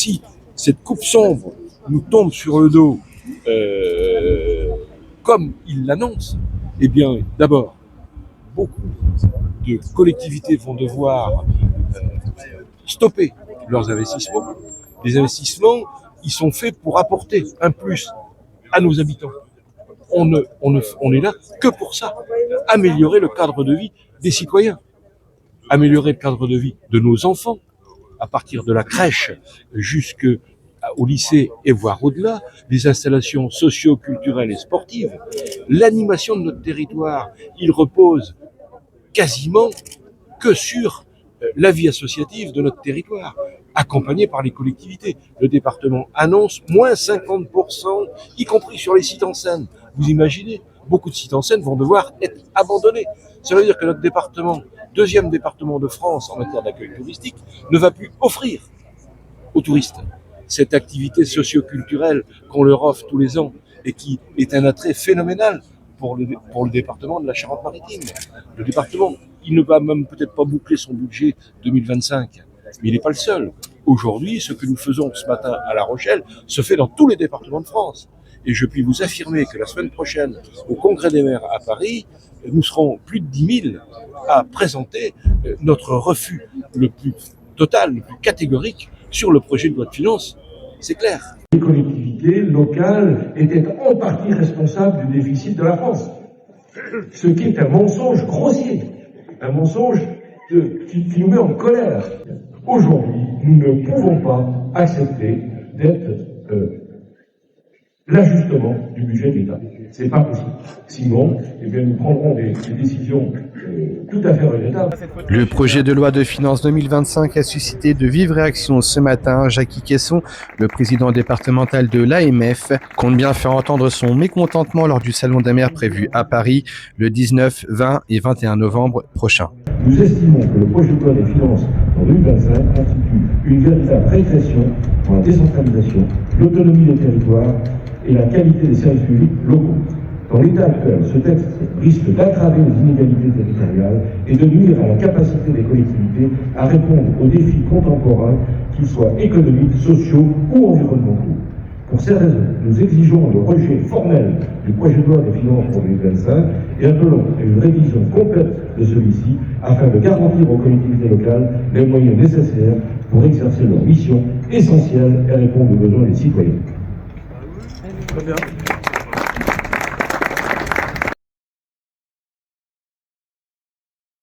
si cette coupe sombre nous tombe sur le dos comme il l'annonce, eh bien, d'abord, beaucoup de collectivités vont devoir stopper leurs investissements. Les investissements, ils sont faits pour apporter un plus à nos habitants. On est là que pour ça, améliorer le cadre de vie des citoyens, améliorer le cadre de vie de nos enfants, à partir de la crèche jusqu'au lycée et voire au-delà, des installations socio-culturelles et sportives. L'animation de notre territoire, il repose quasiment que sur la vie associative de notre territoire, accompagnée par les collectivités. Le département annonce moins 50%, y compris sur les sites en scène. Vous imaginez, beaucoup de sites en scène vont devoir être abandonnés. Ça veut dire que notre département, deuxième département de France en matière d'accueil touristique, ne va plus offrir aux touristes cette activité socio-culturelle qu'on leur offre tous les ans et qui est un attrait phénoménal pour le département de la Charente-Maritime. Le département, il ne va même peut-être pas boucler son budget 2025, mais il n'est pas le seul. Aujourd'hui, ce que nous faisons ce matin à La Rochelle se fait dans tous les départements de France. Et je puis vous affirmer que la semaine prochaine, au Congrès des maires à Paris, nous serons plus de 10 000 à présenter notre refus le plus total, le plus catégorique sur le projet de loi de finances. C'est clair. Les collectivités locales étaient en partie responsables du déficit de la France. Ce qui est un mensonge grossier, un mensonge qui nous met en colère. Aujourd'hui, nous ne pouvons pas accepter d'être l'ajustement du budget de l'État. C'est pas possible. Sinon, eh bien, nous prendrons des décisions tout à fait regrettables. Le projet de loi de finances 2025 a suscité de vives réactions ce matin. Jackie Caisson, le président départemental de l'AMF, compte bien faire entendre son mécontentement lors du Salon des maires prévu à Paris le 19, 20 et 21 novembre prochain. Nous estimons que le projet de loi des finances en 2025 constitue une véritable régression pour la décentralisation, l'autonomie des territoires et la qualité des services publics locaux. Dans l'état actuel, ce texte risque d'aggraver les inégalités territoriales et de nuire à la capacité des collectivités à répondre aux défis contemporains, qu'ils soient économiques, sociaux ou environnementaux. Pour ces raisons, nous exigeons le rejet formel du projet de loi des finances pour 2025 et appelons à une révision complète de celui-ci afin de garantir aux collectivités locales les moyens nécessaires pour exercer leur mission essentielle et répondre aux besoins des citoyens. Très bien.